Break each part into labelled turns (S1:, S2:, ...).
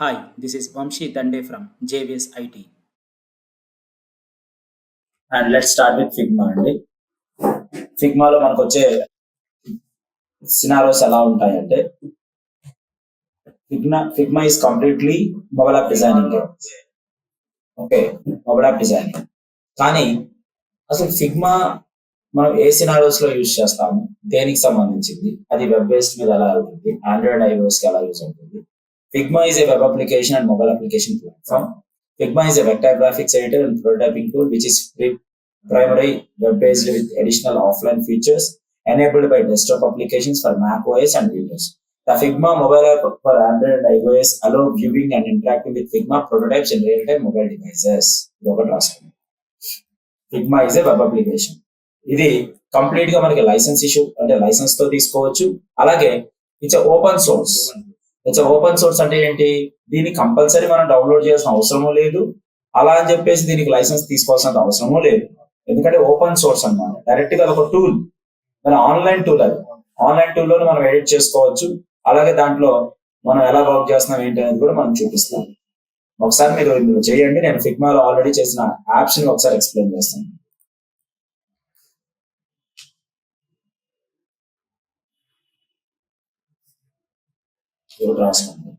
S1: Hi, this is Vamshi Dande from JVS IT.
S2: And let start with Figma అండి. ఫిగ్మాలో మనకు వచ్చే scenarios ఎలా ఉంటాయంటే, Figma is completely mobile app designing. Okay, mobile app designing. కానీ అసలు Figma మనం ఏ scenarios లో యూజ్ చేస్తాము, దేనికి సంబంధించింది, అది వెబ్ బేస్డ్ మీద ఎలా ఉంటుంది, ఆండ్రాయిడ్ ఐఓఎస్ కి ఎలా యూజ్ అవుతుంది. Figma is a web application and mobile application platform. Figma is a vector graphics editor and prototyping tool which is primary web-based with additional offline features enabled by desktop applications for Mac OS and Windows. The Figma mobile app for Android and iOS allow viewing and interacting with Figma prototypes in real-time mobile devices. Figma is a web application. ఇది complete గా మనకి licence issue అంటే licence తో తీసుకోవచ్చు. అలాగే it's open source. Open source అంటే ఏంటి, దీన్ని కంపల్సరీ మనం డౌన్లోడ్ చేయాల్సిన అవసరమూ లేదు, అలా అని చెప్పేసి దీనికి లైసెన్స్ తీసుకోవాల్సిన అవసరమూ లేదు. ఎందుకంటే ఓపెన్ సోర్స్ అన్నమాట, డైరెక్ట్ గా ఒక టూల్, మన ఆన్లైన్ టూల్. అది ఆన్లైన్ టూల్ లో మనం ఎడిట్ చేసుకోవచ్చు. అలాగే దాంట్లో మనం ఎలా వర్క్ చేస్తున్నాం ఏంటి అనేది కూడా మనం చూపిస్తాం. ఒకసారి మీరు ఇందులో చేయండి, నేను ఫిగ్మాలో ఆల్రెడీ చేసిన యాప్స్ ని ఒకసారి ఎక్స్ప్లెయిన్ చేస్తాను. రాసుకోండి.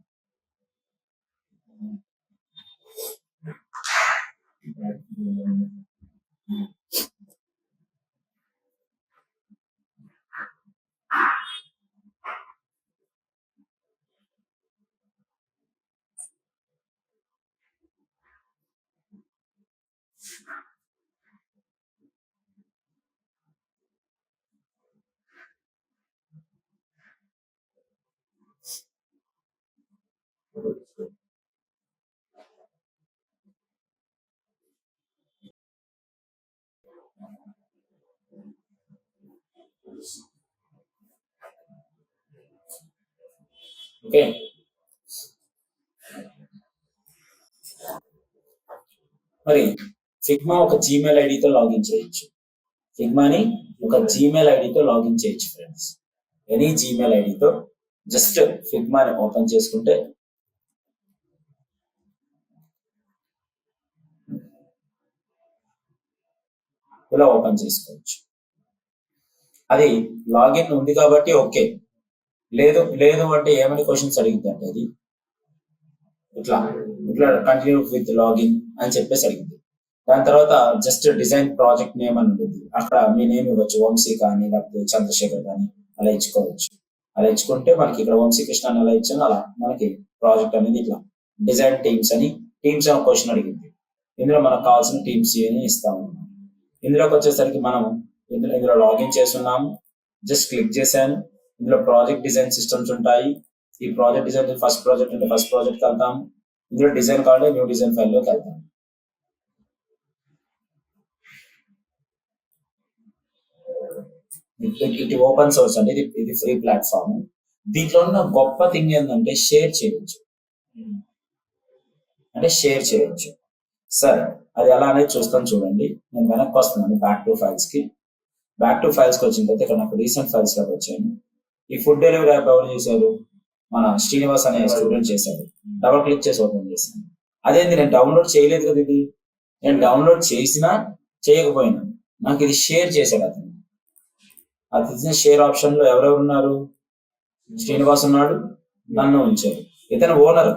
S2: ఓకే, మరి ఫిగ్మా ఒక జీమెయిల్ ఐడితో లాగిన్ చేయొచ్చు. ఫిగ్మాని ఒక జీమెయిల్ ఐడితో లాగిన్ చేయొచ్చు ఫ్రెండ్స్. ఎనీ జీమెయిల్ ఐడితో జస్ట్ ఫిగ్మాని ఓపెన్ చేసుకుంటే ఇలా ఓపెన్ చేసుకోవచ్చు. అది లాగిన్ ఉంది కాబట్టి ఓకే. లేదు లేదు అంటే ఏమని క్వశ్చన్స్ అడిగింది అంటే, అది ఇట్లా ఇట్లా కంటిన్యూ విత్ లాగిన్ అని చెప్పేసి అడిగింది. దాని తర్వాత జస్ట్ డిజైన్ ప్రాజెక్ట్ నేమ్ అని ఉంటుంది, అక్కడ మీ నేమ్ ఇవ్వచ్చు, వంశీ కానీ లేకపోతే చంద్రశేఖర్ కానీ అలా ఇచ్చుకోవచ్చు. అలా ఇచ్చుకుంటే మనకి ఇక్కడ వంశీకృష్ణ అని అలా ఇచ్చాను, అలా మనకి ప్రాజెక్ట్ అనేది ఇట్లా డిజైన్ టీమ్స్ అని క్వశ్చన్ అడిగింది. ఇందులో మనకు కావాల్సిన టీమ్స్ అని ఇస్తాము. ఇందులోకి వచ్చేసరికి మనం ఇందులో లాగిన్ చేస్తున్నాము, జస్ట్ క్లిక్ చేశాను. ఇందులో ప్రాజెక్ట్ డిజైన్ సిస్టమ్స్ ఉంటాయి. ఈ ప్రాజెక్ట్ డిజైన్ ఫస్ట్ ప్రాజెక్ట్ అంటే ఫస్ట్ ప్రాజెక్ట్కి వెళ్తాము. ఇందులో డిజైన్ కావాలంటే న్యూ డిజైన్ ఫైల్లోకి వెళ్తాము. ఇది ఓపెన్ సోర్స్ అండి, ఇది ఫ్రీ ప్లాట్ఫామ్. దీంట్లో ఉన్న గొప్ప థింగ్ ఏంటంటే షేర్ చేయవచ్చు. సరే, అది ఎలా అనేది చూస్తాను చూడండి. నేను వెనక్కి వస్తున్నాను బ్యాక్ టు ఫైల్స్ కి వచ్చిన తర్వాత ఇక్కడ నాకు రీసెంట్ ఫైల్స్ లోకి వచ్చాను. ఈ ఫుడ్ డెలివరీ యాప్ ఎవరు చేశారు, మన శ్రీనివాస్ అనే స్టూడెంట్ చేశారు. డబల్ క్లిక్ చేసి ఓపెన్ చేశాను. అదేంది, నేను డౌన్లోడ్ చేయలేదు కదా, ఇది నేను డౌన్లోడ్ చేసినా చేయకపోయినా నాకు ఇది షేర్ చేశాడు అతను. అది షేర్ ఆప్షన్ లో ఎవరెవరు ఉన్నారు, శ్రీనివాస్ ఉన్నాడు, నన్ను ఉంచాడు. ఇతను ఓనర్,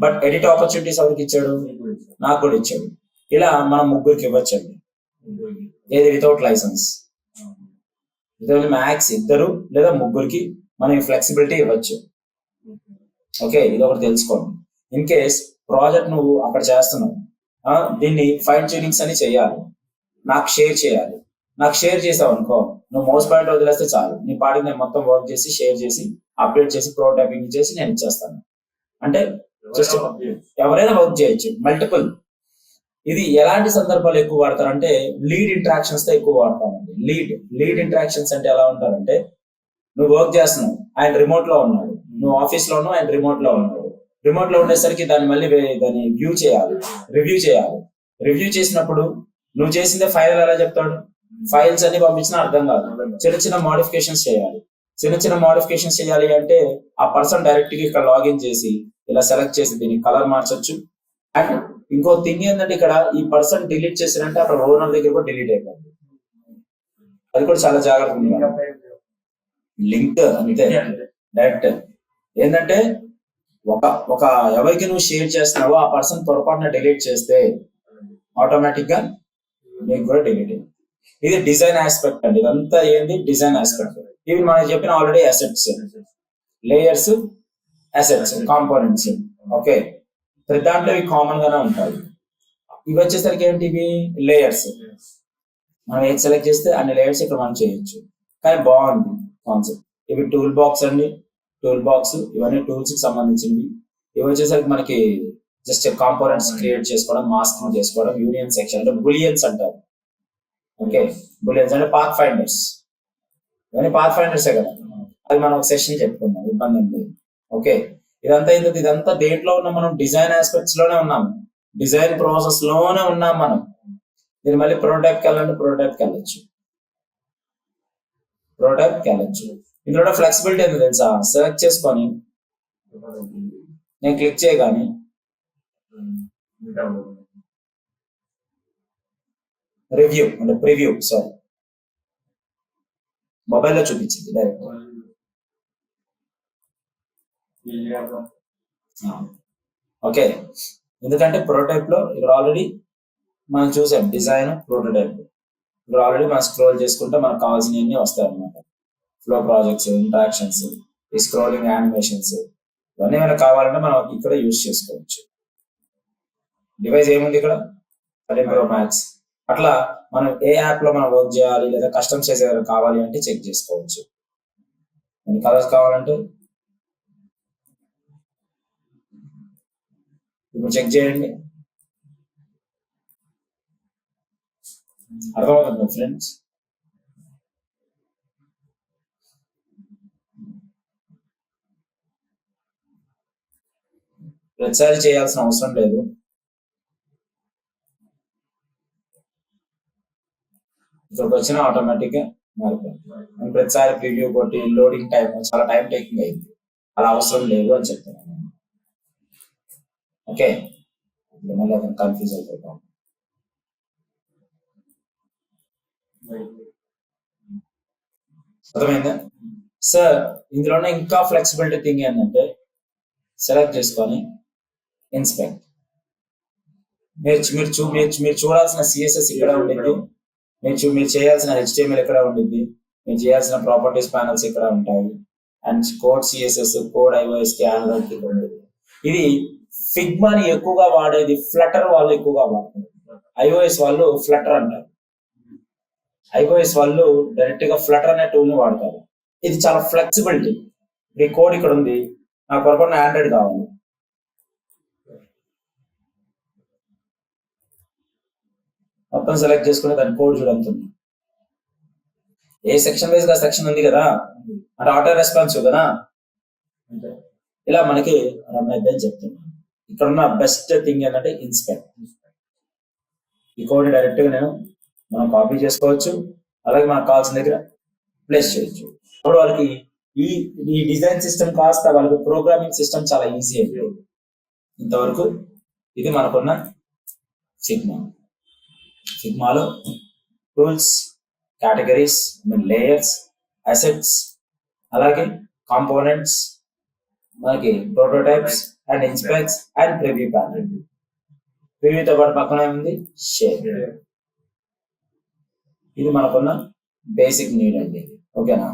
S2: బట్ ఎడిట్ ఆపర్చునిటీస్ ఎవరికి ఇచ్చాడు, నాకు కూడా ఇచ్చాడు. ఇలా మనం ముగ్గురికి ఇవ్వచ్చండి, ఏది వితౌట్ లైసెన్స్. మ్యాక్స్ ఇద్దరు లేదా ముగ్గురికి మనం ఫ్లెక్సిబిలిటీ ఇవ్వచ్చు. ఓకే, ఇది ఒకటి తెలుసుకోండి. ఇన్ కేస్ ప్రాజెక్ట్ నువ్వు అక్కడ చేస్తున్నావు, దీన్ని ఫైన్ ట్యూనింగ్స్ అని చేయాలి, నాకు షేర్ చేయాలి. నాకు షేర్ చేసావు అనుకో, నువ్వు మౌస్ పాయింట్ వదిలేస్తే చాలు, నీ పాటికి నేను మొత్తం వర్క్ చేసి షేర్ చేసి అప్డేట్ చేసి ప్రోటోటైపింగ్ చేసి నేను ఇచ్చేస్తాను. అంటే జస్ట్ ఎవరైనా వర్క్ చేయొచ్చు, మల్టిపుల్. ఇది ఎలాంటి సందర్భాలు ఎక్కువ వాడతారంటే లీడ్ ఇంటరాక్షన్స్ తో ఎక్కువ వాడతామండి. లీడ్ ఇంటరాక్షన్స్ అంటే ఎలా ఉంటారంటే, నువ్వు వర్క్ చేస్తున్నావు, ఆయన రిమోట్ లో ఉన్నాడు, నువ్వు ఆఫీస్ లో ఉన్నావు, ఆయన రిమోట్ లో ఉన్నాడు. రిమోట్ లో ఉండేసరికి దాన్ని మళ్ళీ దాన్ని రివ్యూ చేయాలి. రివ్యూ చేసినప్పుడు నువ్వు చేసిందే ఫైనల్ ఎలా చెప్తాడు, ఫైల్స్ అన్ని పంపించినా అర్థం కాదు. చిన్న మోడిఫికేషన్స్ చేయాలి అంటే ఆ పర్సన్ డైరెక్ట్ గా ఇక్కడ లాగిన్ చేసి ఇలా సెలెక్ట్ చేసి దీనికి కలర్ మార్చొచ్చు. అండ్ ఇంకో థింగ్ ఏంటంటే ఇక్కడ ఈ పర్సన్ డిలీట్ చేసినంటే అక్కడ ఓనర్ దగ్గర కూడా డిలీట్ అయిపోతుంది. అది కూడా చాలా జాగ్రత్తగా ఉండాలి. లింక్ అంతే డైరెక్ట్ ఏంటంటే ఒక ఎవరికి నువ్వు షేర్ చేస్తున్నావో ఆ పర్సన్ పొరపాటున డిలీట్ చేస్తే ఆటోమేటిక్ గా మీకు కూడా డిలీట్ అయింది. ఇది డిజైన్ ఆస్పెక్ట్ అండి. ఇదంతా ఏంటి డిజైన్ ఆస్పెక్ట్. ఇవి మనం చెప్పిన already assets, layers, assets, components. Okay, ప్రతి దాంట్లో ఇవి కామన్ గానే ఉంటాయి. ఇవి వచ్చేసరికి ఏంటి, ఇవి లేయర్స్. మనం ఏది సెలెక్ట్ చేస్తే అన్ని లేయర్స్ ఇక్కడ మనం చేయొచ్చు. కానీ బాగుంది కాన్సెప్ట్. ఇవి టూల్ బాక్స్ అండి, టూల్ బాక్స్ ఇవన్నీ టూల్స్ కి సంబంధించినవి. ఇవి వచ్చేసరికి మనకి జస్ట్ కాంపోనెంట్స్ క్రియేట్ చేసుకోవడం, మాస్కింగ్ చేసుకోవడం, యూనియన్ సెక్షన్ అంటే బులియన్స్ అంటారు. ఓకే, బులియన్స్ అంటే పాత్ ఫైండర్స్. ఇవన్నీ పాత్ ఫైండర్సే కదా, అది మనం ఒక సెషన్ చెప్పుకుందాం, ఇబ్బంది ఏం లేదు. ఓకే, ఇదంతా దేంట్లో ఉన్నాం మనం, డిజైన్ ఆస్పెక్ట్స్ లోనే ఉన్నాము, డిజైన్ ప్రాసెస్ లోనే ఉన్నాం మనం. దీన్ని మళ్ళీ ప్రోటోటైప్కి వెళ్ళొచ్చు. ఇందులో ఫ్లెక్సిబిలిటీ ఏంటో తెలుసా, సెలెక్ట్ చేసుకొని నేను క్లిక్ చేయగానే రివ్యూ అంటే ప్రివ్యూ, సారీ, మొబైల్లో చూపించింది డైరెక్ట్. ఓకే, ఎందుకంటే ప్రోటోటైప్ లో ఇక్కడ ఆల్రెడీ మనం చూసాం డిజైన్, ప్రోటోటైప్. ఇక్కడ ఆల్రెడీ మనం స్క్రోల్ చేసుకుంటే మనకు కావాల్సినవన్నీ వస్తాయి అన్నమాట. ఫ్లో ప్రాజెక్ట్స్, ఇంటరాక్షన్స్, ఈ స్క్రోలింగ్ యానిమేషన్స్, ఇవన్నీ ఏమైనా కావాలంటే మనం ఇక్కడ యూజ్ చేసుకోవచ్చు. డివైస్ ఏముంది ఇక్కడ, 13 Pro Max. అట్లా మనం ఏ యాప్ లో మనం వర్క్ చేయాలి లేదా కస్టమ్ చేసే కావాలి అంటే చెక్ చేసుకోవచ్చు. కలర్స్ కావాలంటే ఇప్పుడు చెక్ చేయండి, అర్థమవుతుంది ఫ్రెండ్స్. ప్రతిసారి చేయాల్సిన అవసరం లేదు. ఇక్కడికి వచ్చిన ఆటోమేటిక్ గా మారిపోయింది. ప్రతిసారి ప్రివ్యూ కొట్టి లోడింగ్ టైం చాలా టైం టేకింగ్ అయింది, అలా అవసరం లేదు అని చెప్తాను. ఓకే, మళ్ళీ అతను కన్ఫ్యూజ్ అయిపోతాం. అర్థమైందా సార్? ఇందులోనే ఇంకా ఫ్లెక్సిబిలిటీ థింగ్ ఏంటంటే సెలెక్ట్ చేసుకొని ఇన్స్పెక్ట్. మీరు చూడాల్సిన సిఎస్ఎస్ ఇక్కడ ఉండింది, మీరు చేయాల్సిన HTML ఇక్కడ ఉండింది, మీరు చేయాల్సిన ప్రాపర్టీస్ ప్యానల్స్ ఇక్కడ ఉంటాయి, and code CSS, code iOS కి ఆండ్రాయిడ్ కి ఉండేది. ఇది ఫిగ్మాని ఎక్కువగా వాడేది ఫ్లటర్ వాళ్ళు ఎక్కువగా వాడతారు. iOS వాళ్ళు ఫ్లటర్ అంటారు, iOS వాళ్ళు డైరెక్ట్ గా ఫ్లటర్ అనే టూల్ ని వాడతారు. ఇది చాలా ఫ్లెక్సిబిలిటీ. ఈ కోడ్ ఇక్కడ ఉంది, నాకు పొరపాటున ఆండ్రాయిడ్ కావాలి, మొత్తం సెలెక్ట్ చేసుకుని దాని కోడ్ చూడంతుంది. ఏ సెక్షన్ వైజ్ గా సెక్షన్ ఉంది కదా, అంటే ఆటో రెస్పాన్సివ్ కదా, ఇలా మనకి రన్ అయితే అని చెప్తున్నాను. ఇక్కడ ఉన్న బెస్ట్ థింగ్ ఏంటంటే ఇన్స్పెక్ట్. ఈ కోడ్ డైరెక్ట్ గా మనం కాపీ చేసుకోవచ్చు, అలాగే మనకు కావాల్సిన దగ్గర ప్లేస్ చేయొచ్చు. అప్పుడు వాళ్ళకి ఈ డిజైన్ సిస్టమ్ కాస్త వాళ్ళకి ప్రోగ్రామింగ్ సిస్టమ్ చాలా ఈజీ అయిపోయింది. ఇంతవరకు ఇది మనకున్న ఫిగ్మాలో టూల్స్, కేటగిరీస్, లేయర్స్, అసెట్స్, అలాగే కాంపోనెంట్స్, మనకి prototypes and inspects and preview panel. ప్రివ్యూతో పాటు పక్కన ఉంది షేర్. ఇది మనకున్న బేసిక్ నీడ్ అండి. ఓకేనా?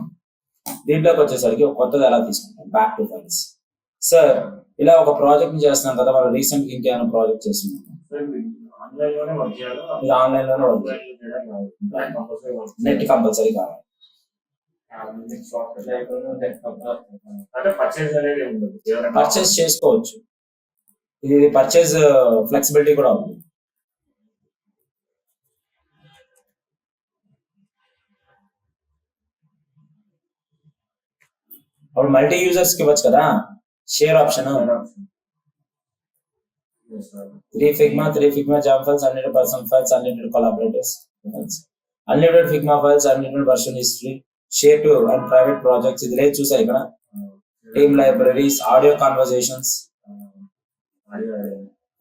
S2: దీంట్లోకి వచ్చేసరికి ఒక కొత్తది ఎలా తీసుకుంటాం, బ్యాక్ టు ఫైల్స్. సార్ ఇలా ఒక ప్రాజెక్ట్ ని చేస్తున్నాం కదా, మనం రీసెంట్ గా ఇంకేమైనా ప్రాజెక్ట్ చేస్తున్నాం, మీరు ఆన్లైన్ లోనే వర్క్ చేయాలి, నెట్ కంపల్సరీ కావాలి. పర్చేస్ చేసుకోవచ్చు, ఇది పర్చేస్ ఫ్లెక్సిబిలిటీ కూడా ఉంది. అప్పుడు మల్టీ యూజర్స్ కి ఇవ్వచ్చు కదా share option. 3 Figma jam files, unlimited personal files, unlimited collaborators, unlimited Figma files, unlimited version history, share to and private projects. ఇది లేదు చూసారు ఇక్కడ, team libraries, audio conversations,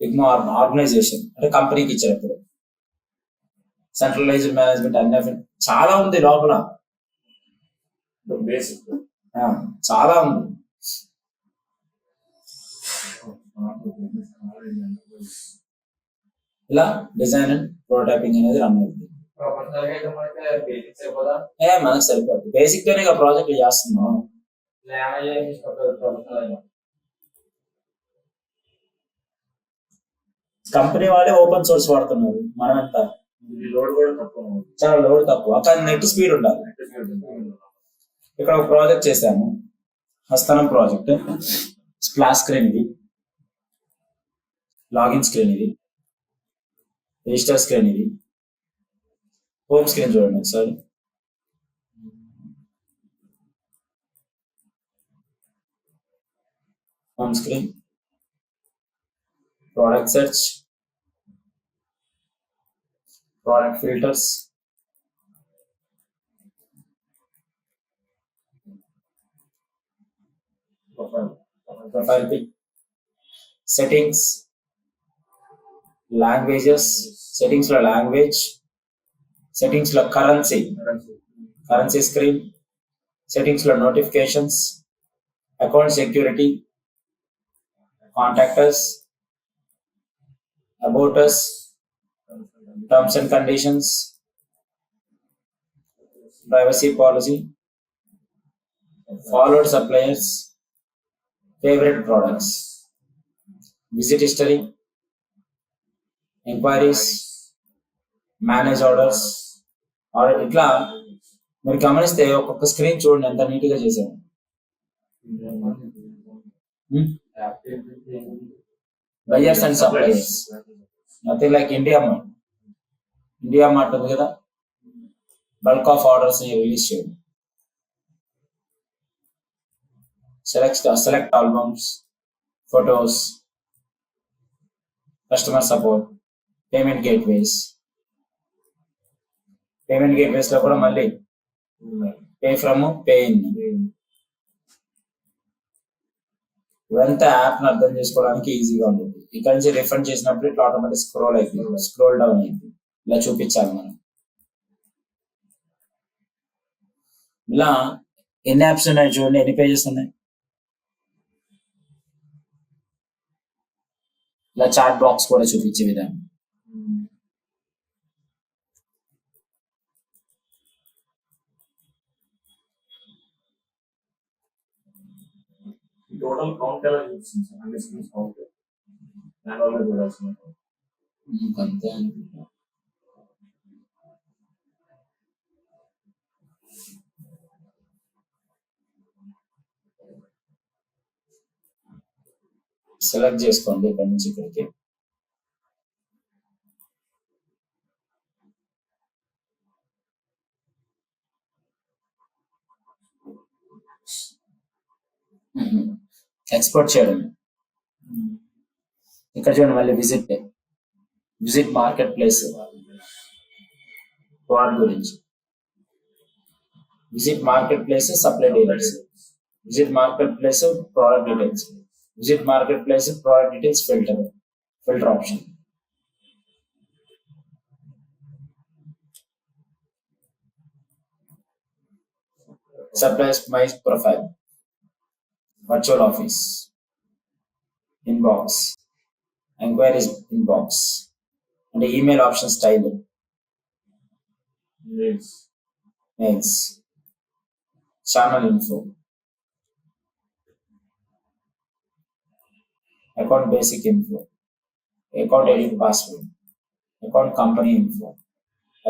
S2: Figma organisation అంటే కంపెనీకి ఇచ్చినప్పుడు, సెంట్రలైజ్డ్ మేనేజ్మెంట్ అన్ని చాలా ఉంది లోపల,
S3: బేసిక్
S2: చాలా ఉంది. ఇలా డిజైన్ అండ్ ప్రోటోటైపింగ్ అనేది రన్ అవుతుంది. మనకు సరిపోతుంది, బేసిక్ తోనే ప్రాజెక్ట్ చేస్తున్నాం. కంపెనీ వాళ్ళే ఓపెన్ సోర్స్ వాడుతున్నారు, మనం ఎంత
S3: లోడ్ కూడా తక్కువ,
S2: చాలా లోడ్ తక్కువ, కానీ నెట్ స్పీడ్ ఉండాలి. ఇక్కడ ఒక ప్రాజెక్ట్ చేశాము, హస్తనం ప్రాజెక్ట్. స్ప్లాష్ స్క్రీన్ ఇది, లాగిన్ స్క్రీన్ ఇది, రిజిస్టర్ స్క్రీన్ ఇది, హోమ్ స్క్రీన్ చూడండి ఒకసారి. Home screen, product search, product filters, profile pic, settings, languages, settings లో లాంగ్వేజ్, సెట్టింగ్స్ లో కరెన్సీ స్క్రీన్, సెట్టింగ్స్ లో notifications, account security, contractors, about us, terms and conditions, privacy policy, followed suppliers, favorite products, visit history, enquiries, manage orders. ఇట్లా మీరు గమనిస్తే ఒక్కొక్క screen చూడండి ఎంత neat గా చేశారు. Buyers and suppliers, nothing like India mart ఉంది కదా, బల్క్ ఆఫ్ ఆర్డర్స్ రిలీజ్ చేయండి. Select albums, photos, customer support, payment gateways లో కూడా మళ్ళీ పే ఫ్రమ్, పే ఇన్. ఇవంతా యాప్ ని అర్థం చేసుకోవడానికి ఈజీగా ఉంటుంది. ఇక్కడ నుంచి రిఫండ్ చేసినప్పుడు ఇట్లా ఆటోమేటిక్ స్క్రోల్ డౌన్ అయింది. ఇలా చూపించాలి మనం. ఇలా ఎన్ని యాప్స్ ఉన్నాయి చూడండి, ఎన్ని పేజెస్ ఉన్నాయి. ఇలా చాట్ బాక్స్ కూడా చూపించే విధానం.
S3: టోటల్ కౌంట్ ఎలా చూపిస్తుంది సార్, అన్ని స్క్రీన్స్ కౌంట్ దానివల్ల చూడాల్సిన
S2: అంతే అనుకుంటా. సెలెక్ట్ చేసుకోండి ఇక్కడ నుంచి ఇక్కడికి. ఎక్స్పోర్ట్ చేయడం. ఇక్కడ చూడండి మళ్ళీ విజిట్ మార్కెట్ ప్లేస్ వాటి గురించి. Visit market place supply dealers, visit market place product details, visit market place product details filter option. Supplies my profile, virtual office, inbox, enquiries inbox, అంటే email option style, mails, channel info, account basic info, account edit password, account company info,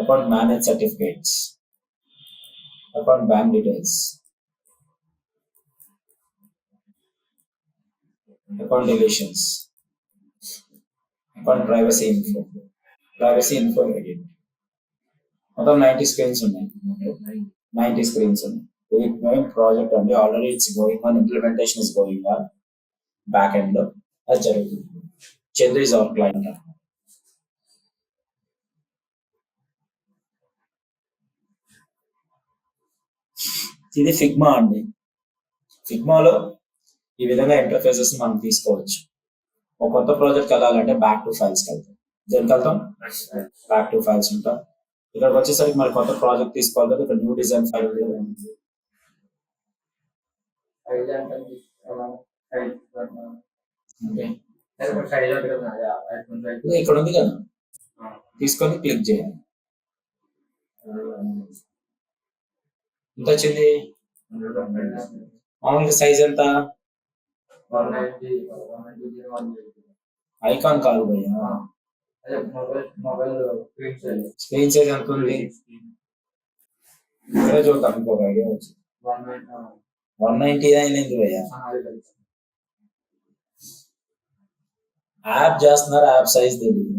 S2: account manage certificates, account bank details, account deletions, account privacy info edit. మొత్తం 90 screens ఉన్నాయి. 90 screens ఉన్నాయి. ఇది main project అండి. Already it's going on, implementation is going on back end లో, అది జరుగుతుంది. చంద్ర is our client. ఇది Figma అండి. ఫిగ్మాలో ఈ విధంగా ఇంటర్ఫేసెస్ మనం తీసుకోవచ్చు. ఒక కొత్త ప్రాజెక్ట్కి వెళ్ళాలంటే బ్యాక్ టు ఫైల్స్కి వెళ్తాం. దేనికి వెళ్తాం? బ్యాక్ టు ఫైల్స్ ఉంటాం. ఇక్కడికి వచ్చేసరికి మరి కొత్త ప్రాజెక్ట్ తీసుకోవాలి కదా, ఇక్కడ న్యూ డిజైన్ ఫైల్ ఇక్కడ ఉంది కదా, తీసుకొని క్లిక్ చేయాలి. ఎంత వచ్చింది? మామూలుగా సైజ్ ఎంత? ఐకాన్ కాదు భయ్యా, స్క్రీన్ సైజ్ ఎంత ఉంది? ఇక్కడే చూద్దాం, ఇంకొక ఐడియా వచ్చింది. 199 అయింది భయ్యా. యాప్ చేస్తున్నారు, యాప్ సైజ్ తెలియదు.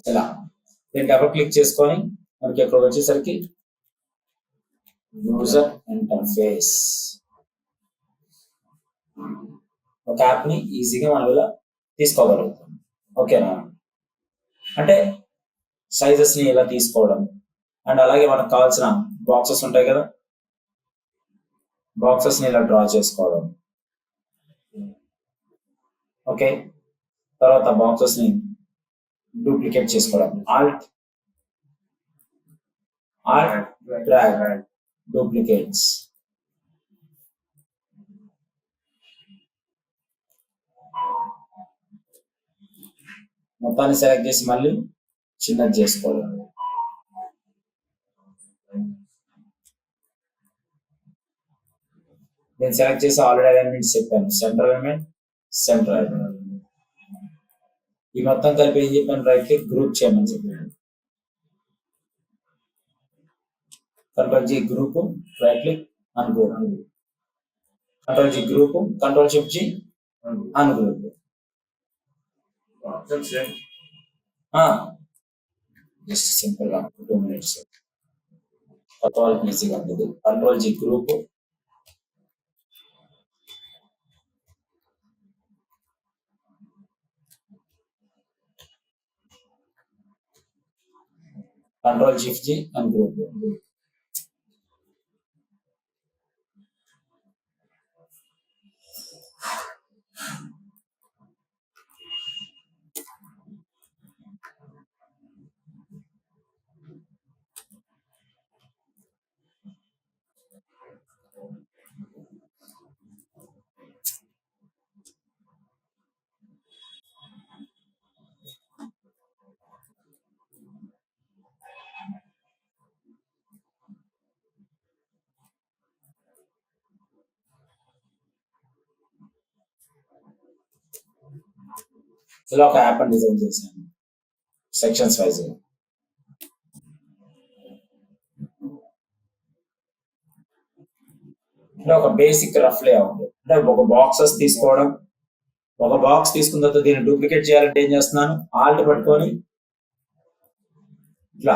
S2: ఇలా దీన్ని డబుల్ క్లిక్ చేసుకొని మనకి ఇక్కడ వచ్చేసరికి యూజర్ ఇంటర్ఫేస్, ఒక యాప్ ని ఈజీగా మనం ఇలా తీసుకోగలుగుతాం. ఓకేనా? అంటే సైజెస్ ని ఇలా తీసుకోవడం, అండ్ అలాగే మనకు కావాల్సిన బాక్సెస్ ఉంటాయి కదా, బాక్సెస్ ని ఇలా డ్రా చేసుకోవడం. ఓకే, తర్వాత బాక్సెస్ ని డూప్లికేట్ చేసుకోవడం. Alt drag duplicates. మొత్తాన్ని సెలెక్ట్ చేసి మళ్ళీ చిన్నది చేసుకోవడం. నేను సెలెక్ట్ చేసి ఆల్రెడీ అలైన్మెంట్స్ చెప్పాను, సెంటర్ అలైన్మెంట్, సెంటర్ అలైన్మెంట్. ఈ మొత్తం కలిపి ఏం చెప్పాను? రైట్ క్లిక్ గ్రూప్ చేయమని చెప్పాను. Control G group, right click ungroup, control G group, control shift G ungroup. Just simple గా 2 minutes కొత్త వాళ్ళకి ఈజీగా ఉంటుంది. Control G group, control shift G ungroup. ఇలా ఒక యాప్ అని డిజైన్ చేశాను సెక్షన్స్ వైజ్. అంటే ఒక బేసిక్ రఫ్ లేఅవుట్, అంటే ఒక బాక్సెస్ తీసుకోవడం. ఒక బాక్స్ తీసుకున్న తర్వాత దీన్ని డూప్లికేట్ చేయాలంటే ఏం చేస్తున్నాను? ఆల్ట్ పట్టుకొని ఇట్లా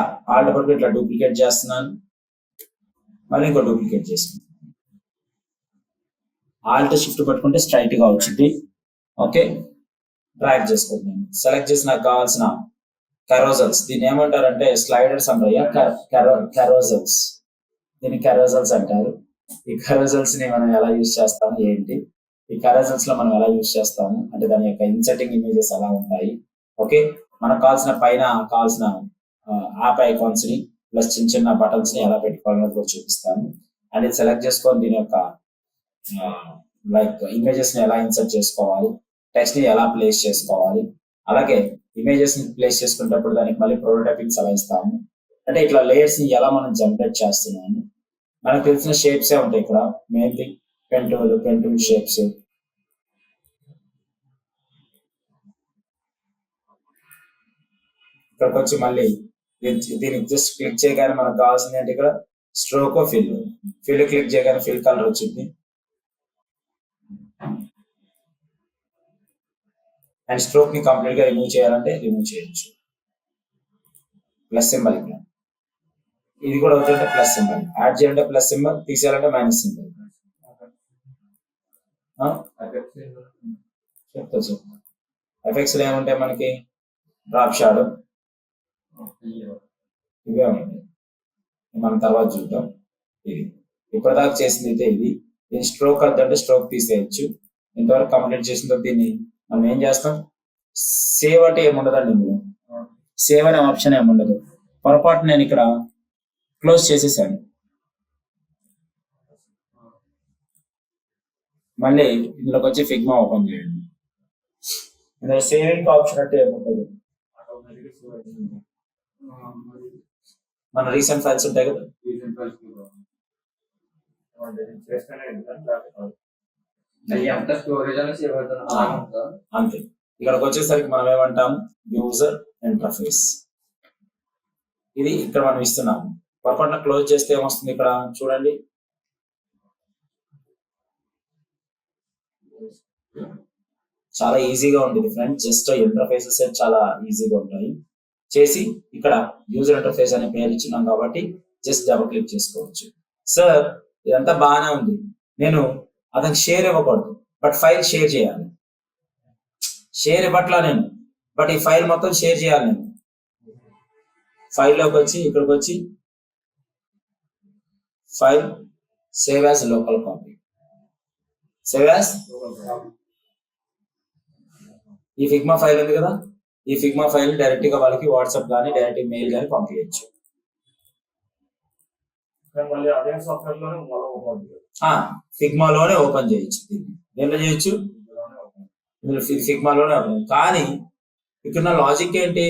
S2: డూప్లికేట్ చేస్తున్నాను, మళ్ళీ ఇంకో డూప్లికేట్ చేసుకున్నాను. ఆల్ట్ షిఫ్ట్ పట్టుకుంటే స్ట్రైట్ గా వచ్చింది. ఓకే, డ్రాగ్ చేసుకుంటున్నాను. సెలెక్ట్ చేసి నాకు కావాల్సిన కెరోజల్స్, దీన్ని ఏమంటారంటే స్లైడర్స్ అంటారు, కెరోజల్స్. దీన్ని కెరోజల్స్ అంటారు. ఈ కెరోజల్స్ ని మనం ఎలా యూజ్ చేస్తాము ఏంటి, ఈ కెరోజల్స్ లో మనం ఎలా యూజ్ చేస్తాము అంటే దాని యొక్క ఇన్సర్టింగ్ ఇమేజెస్ ఎలా ఉంటాయి. ఓకే, మనకు కావాల్సిన యాప్ ఐకాన్స్ ని ప్లస్ చిన్న చిన్న బటన్స్ ని ఎలా పెట్టుకోవాలని కూడా చూపిస్తాను. అండ్ ఇది సెలెక్ట్ చేసుకొని దీని యొక్క లైక్ ఇమేజెస్ ని ఎలా ఇన్సర్ట్ చేసుకోవాలి, టెక్స్ట్ ని ఎలా ప్లేస్ చేసుకోవాలి, అలాగే ఇమేజెస్ ని ప్లేస్ చేసుకునేటప్పుడు దానికి మళ్ళీ ప్రోటోటైపింగ్స్ ఎలా ఇస్తాము, అంటే ఇట్లా లేయర్స్ ని ఎలా మనం జనరేట్ చేస్తున్నాము. మనకు తెలిసిన షేప్స్ ఏ ఉంటాయి ఇక్కడ, మెయిన్లీ పెంటూల్ షేప్స్. ఇక్కడికి వచ్చి మళ్ళీ దీనికి జస్ట్ క్లిక్ చేయగానే మనకు కావాల్సింది ఏంటి, ఇక్కడ స్ట్రోక్ ఫిల్ క్లిక్ చేయగానే ఫిల్ కలర్ వచ్చింది. అండ్ స్ట్రోక్ ని కంప్లీట్ గా రిమూవ్ చేయాలంటే రిమూవ్ చేయొచ్చు. ప్లస్ సింబల్ ఇక్కడ, ఇది కూడా అవుతుంటే ప్లస్ సింబల్, యాడ్ చేయాలంటే ప్లస్ సింబల్, తీసేయాలంటే మైనస్ సింబల్. చెప్తా ఎఫెక్ట్స్ ఏముంటాయి మనకి, డ్రాప్ షాడో ఇవే ఉంటాయి, మనం తర్వాత చూద్దాం. ఇది ఇప్పటిదాకా చేసింది అయితే ఇది. దీని స్ట్రోక్ అంటే స్ట్రోక్ తీసేయచ్చు. ఇంతవరకు కంప్లీట్ చేసిన తర్వాత దీన్ని మనం ఏం చేస్తాం, సేవ్ అంటే ఏముండదండి ఇందులో, సేవ్ అనే ఆప్షన్ ఏముండదు. పొరపాటు నేను ఇక్కడ క్లోజ్ చేసేసాను. మళ్ళీ ఇందులోకి వచ్చి ఫిగ్మా ఓపెన్ చేయండి. ఇందులో సేవింగ్ ఆప్షన్ అంటే ఏముండదు, మన రీసెంట్ ఫైల్స్ ఉంటాయి కదా, అంతే. ఇక్కడికి వచ్చేసరికి మనం ఏమంటాం, యూజర్ ఇంటర్ఫేస్. ఇది ఇక్కడ మనం ఇస్తున్నాము. పొరపాటున క్లోజ్ చేస్తే ఏమొస్తుంది ఇక్కడ చూడండి, చాలా ఈజీగా ఉంటుంది ఫ్రెండ్స్. జస్ట్ ఇంటర్ఫేసెస్ చాలా ఈజీగా ఉంటాయి. చేసి ఇక్కడ యూజర్ ఇంటర్ఫేస్ అనే పేరు ఇచ్చినాం కాబట్టి జస్ట్ డబుల్ క్లిక్ చేసుకోవచ్చు. సార్ ఇదంతా బాగానే ఉంది, నేను అతనికి షేర్ ఇవ్వకూడదు, బట్ ఫైల్ షేర్ చేయాలి. షేర్ ఇవ్వట్లా నేను, బట్ ఈ ఫైల్ మొత్తం షేర్ చేయాలి నేను. ఫైల్లోకి వచ్చి ఇక్కడికి వచ్చి file save as local copy, save as ఈ ఫిగ్మా ఫైల్ ఉంది కదా, ఈ ఫిగ్మా ఫైల్ డైరెక్ట్ గా వాళ్ళకి వాట్సాప్ కానీ డైరెక్ట్ మెయిల్ కానీ పంపించచ్చు. ఫిగ్మాలోనే ఓపెన్ చేయొచ్చు, దేంట్లో చేయొచ్చు, ఫిగ్మాలోనే ఓపెన్. కానీ ఇక్కడ లాజిక్ ఏంటి,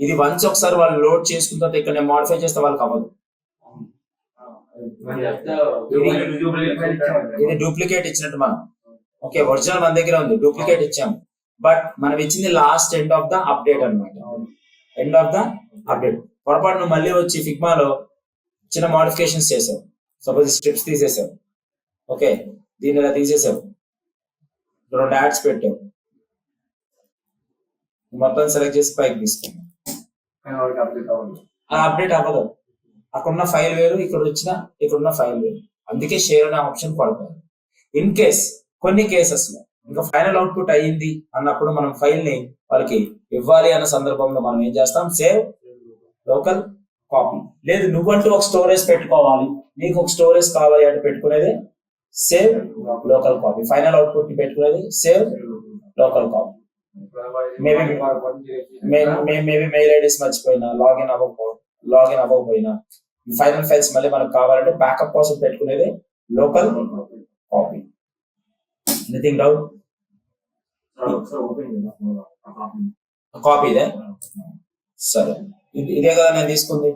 S2: ఇది వన్స్ ఒకసారి వాళ్ళు లోడ్ చేసుకున్న తర్వాత ఇక్కడ నేను మాడిఫై చేస్తే వాళ్ళకి అవ్వదు. ఇది డూప్లికేట్ ఇచ్చినట్టు మనం, ఓకే ఒరిజినల్ మన దగ్గర ఉంది, డూప్లికేట్ ఇచ్చాము, బట్ మనం ఇచ్చింది last end of the update అనమాట. End of the update. పొరపాటు నువ్వు మళ్ళీ వచ్చి ఫిగ్మాలో చిన్న మోడిఫికేషన్స్ చేసావు, సపోజ్ స్ట్రిప్స్ తీసేసావు, ఓకే దీన్ని ఇలా తీసేసావు, 2 యాడ్స్ పెట్టావు, మొత్తం సెలెక్ట్ చేసి పైకి తీసుకున్నావు, అలా అప్డేట్ అవ్వదు. అక్కడున్న ఫైల్ వేరు, ఇక్కడున్న ఫైల్ వేరు. అందుకే షేర్ అనే ఆప్షన్ పడతారు. ఇన్ కేస్ కొన్ని కేసెస్ లో ఇంకా ఫైనల్ అవుట్పుట్ అయ్యింది అన్నప్పుడు మనం ఫైల్ ని వాళ్ళకి ఇవ్వాలి అన్న సందర్భంలో మనం ఏం చేస్తాం, సేవ్ లోకల్ కాపీ. లేదు నువ్వంటూ ఒక స్టోరేజ్ పెట్టుకోవాలి, నీకు ఒక స్టోరేజ్ కావాలి అంటే పెట్టుకునేది save local copy. Final output ని పెట్టుకునేది save local copy. Maybe mail IDs మర్చిపోయినా, లాగిన్ అవ్వకపోయినా, ఫైనల్ ఫైల్స్ మళ్ళీ మనకు కావాలంటే బ్యాకప్ కోసం పెట్టుకునేది local copy. Anything doubt? Copy ఇదే, సరే ఇదే కదా నేను తీసుకుంది,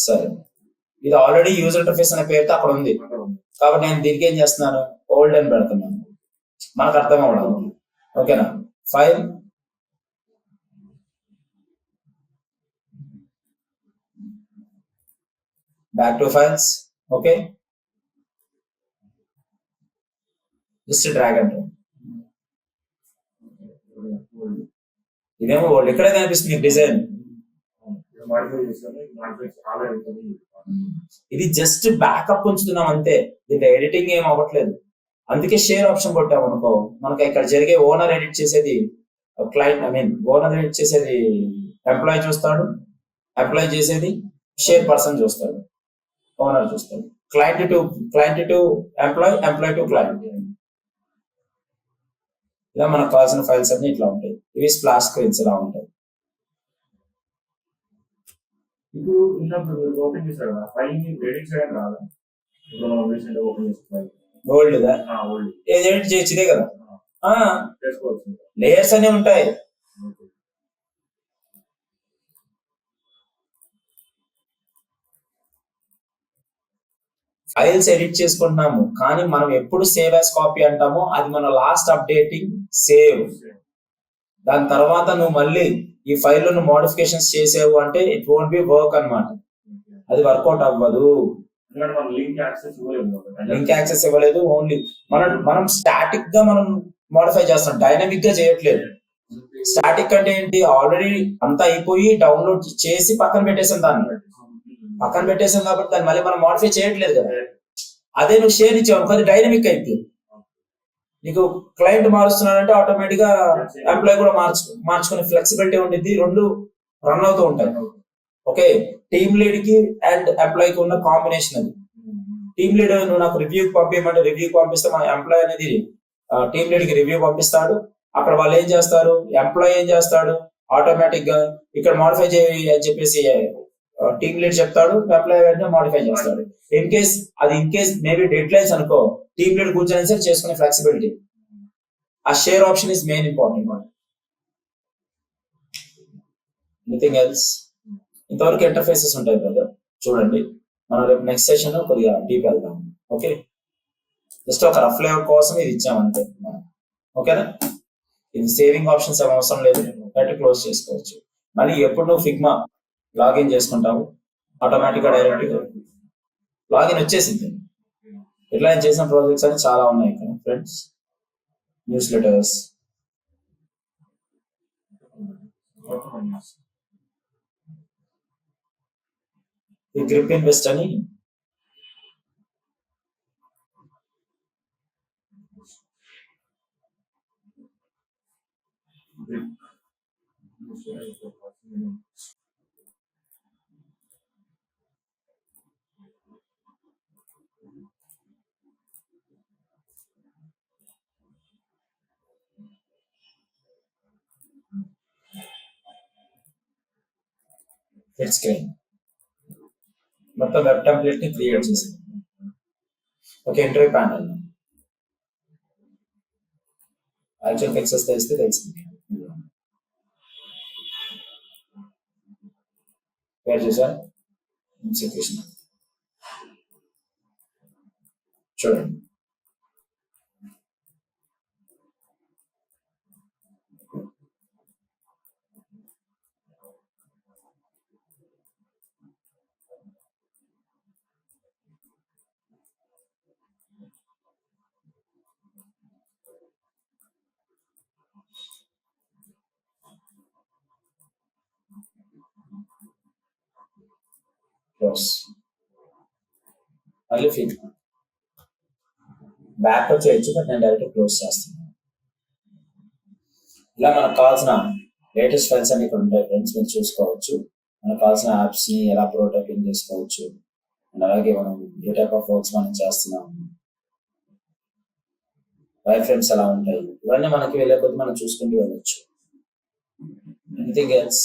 S2: సరే ఇది ఆల్రెడీ యూజర్ ఇంటర్ఫేస్ అనే పేరుతో అక్కడ ఉంది కాబట్టి నేను దీనికి ఏం చేస్తున్నాను, ఓల్డ్ అని పెడుతున్నాను, మనకు అర్థం అవ్వడం. ఓకేనా, file back to files, okay just drag and drop. ఇదేమో ఓల్డ్, ఇక్కడే కనిపిస్తుంది డిజైన్. ఇది జస్ట్ బ్యాకప్ ఉంచుతున్నాం అంతే, దీంట్లో ఎడిటింగ్ ఏం అవ్వట్లేదు. అందుకే షేర్ ఆప్షన్ కొట్టాం అనుకో, మనకి ఇక్కడ జరిగే ఓనర్ ఎడిట్ చేసేది క్లయింట్, ఓనర్ ఎడిట్ చేసేది ఎంప్లాయ్ చూస్తాడు, ఎంప్లాయ్ చేసేది షేర్ పర్సన్ చూస్తాడు, ఓనర్ చూస్తాడు. Client to employee, employee to client. ఇలా మనకు కావాల్సిన ఫైల్స్ అన్ని ఇట్లా ఉంటాయి. ఇవి స్ప్లాష్ స్క్రీన్స్ ఇలా ఉంటాయి.
S3: ఇప్పుడు ఓపెన్ చేశారు కదా ఫైల్ ని ఎడిట్ చేయడం రాదా?
S2: ఓల్డ్ ఏది ఎడిట్ చేయొచ్చు, ఇదే కదా లేయర్స్ అనే ఉంటాయి. ఫైల్స్ ఎడిట్ చేసుకుంటున్నాము కానీ మనం ఎప్పుడు సేవ్ యాజ్ కాపీ అంటామో అది మన లాస్ట్ అప్డేటింగ్ సేవ్. దాని తర్వాత నువ్వు మళ్ళీ ఈ ఫైల్లో నువ్వు మోడిఫికేషన్స్ చేసేవు అంటే ఇట్ వోంట్ బి వర్క్ అన్నమాట, అది వర్కౌట్ అవ్వదు.
S3: లింక్
S2: యాక్సెస్ ఇవ్వలేదు, ఓన్లీ మనం స్టాటిక్ గా మనం మోడిఫై చేస్తాం, డైనమిక్ గా చేయట్లేదు. స్టాటిక్ అంటే ఏంటి, ఆల్రెడీ అంతా అయిపోయి డౌన్లోడ్ చేసి పక్కన పెట్టేసాం దాన్ని, పక్కన పెట్టేసాం కాబట్టి దాన్ని మళ్ళీ మనం మాడిఫై చేయట్లేదు కదా. అదే నువ్వు షేర్ ఇచ్చావు అనుకో, అది డైనమిక్ అయిపోయింది. నీకు క్లయింట్ మారుస్తున్నాడంటే ఆటోమేటిక్ గా ఎంప్లాయ్ కూడా మార్చుకునే ఫ్లెక్సిబిలిటీ ఉండిద్ది, రెండు రన్ అవుతూ ఉంటాయి. ఓకే, టీమ్ లీడ్ కి అండ్ ఎంప్లాయ్ కి ఉన్న కాంబినేషన్ అది. టీమ్ లీడ్ నువ్వు నాకు రివ్యూ పంపించమంటే రివ్యూ పంపిస్తే మన ఎంప్లాయ్ అనేది టీమ్ లీడ్ కి రివ్యూ పంపిస్తాడు. అక్కడ వాళ్ళు ఏం చేస్తారు, ఎంప్లాయ్ ఏం చేస్తాడు, ఆటోమేటిక్ గా ఇక్కడ మాడిఫై చేయి అని చెప్పేసి టీమ్ లీడ్ చెప్తాడు, ఎంప్లాయ్ వెంటనే మాడిఫై చేస్తాడు. In case maybe dead lines అనుకో, టీమ్ లీడ్ కూర్చొని సార్ చేసుకునే ఫ్లెక్సిబిలిటీ. ఆ share option is main important one. Anything else? ఇంతవరకు ఇంటర్ఫేసెస్ ఉంటాయి బ్రదర్, చూడండి. మనం రేపు నెక్స్ట్ సెషన్ కొద్దిగా డీప్ వెళ్దాం. ఓకే, జస్ట్ ఒక రఫ్ లేఅవుట్ కోసం ఇది ఇచ్చామంతే. ఓకేనా, ఇది సేవింగ్ ఆప్షన్స్ ఏం అవసరం లేదు, డైరెక్ట్ క్లోజ్ చేసుకోవచ్చు. మళ్ళీ ఎప్పుడు నువ్వు ఫిగ్మా లాగిన్ చేసుకుంటావు, ఆటోమేటిక్ గా డైరెక్ట్ లాగిన్ వచ్చేసింది. ఇట్లా నేను చేసిన ప్రాజెక్ట్స్ అని చాలా ఉన్నాయి ఇక్కడ ఫ్రెండ్స్. న్యూస్ లెటర్స్, ఈ గ్రిప్ ఇన్వెస్ట్ అని ఫిట్ స్క్రీన్ మొత్తం వెబ్ టెంప్లెట్ ని క్రియేట్ చేసింది. Okay, interview panel actual excess తెలిస్తే తెలిసింది. పేరు చూసారు, కృష్ణ. చూడండి, క్లోజ్. మళ్ళీ ఫీడ్ బ్యాక్ చేయొచ్చు, బట్ నేను డైరెక్ట్ క్లోజ్ చేస్తాను. ఇలా మనకు కావాల్సిన లేటెస్ట్ ఫైల్స్ అన్ని ఇక్కడ ఉంటాయి ఫ్రెండ్స్, మీరు చూసుకోవచ్చు. మనకు కావాల్సిన యాప్స్ ని ఎలా ప్రోటోటైపింగ్ చేసుకోవచ్చు, అండ్ అలాగే మనం ఏ టైప్ ఆఫ్ వర్క్స్ మనం చేస్తున్నాం, వైర్ ఫ్రేమ్స్ ఎలా ఉంటాయి, ఇవన్నీ మనకి వెళ్ళే కొద్ది మనం చూసుకుంటూ వెళ్ళొచ్చు. Anything else?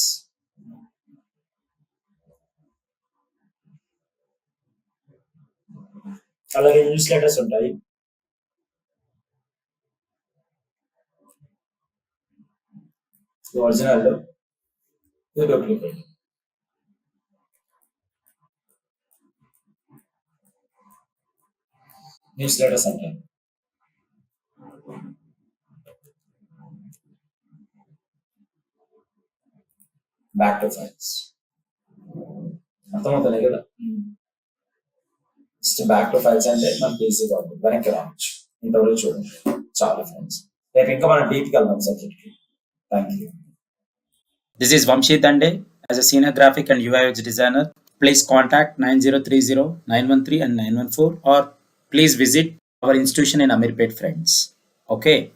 S2: అలాగే న్యూస్ లెటర్స్ ఉంటాయి. ఒరిజినల్ ఇది డూప్లికేట్. న్యూస్ లెటర్స్ అంటే బ్యాక్ టు ఫైల్స్, అర్థమవుతుంది కదా. బ్యాక్ టు ఫైల్స్ అంటే మనకి ఈజీగా ఉంటుంది, వెనక్కి రావచ్చు. ఇంతవరకు చూడండి, చాలా ఫ్రెండ్స్. రేపు ఇంకా మనం డీప్కి వెళ్దాం సబ్జెక్ట్ కి. Thank you.
S1: This is Vamshi Dande. As a senior graphic and UI UX designer, please contact 9030-913 and 914, or please visit our institution in Amirpet, friends. Okay.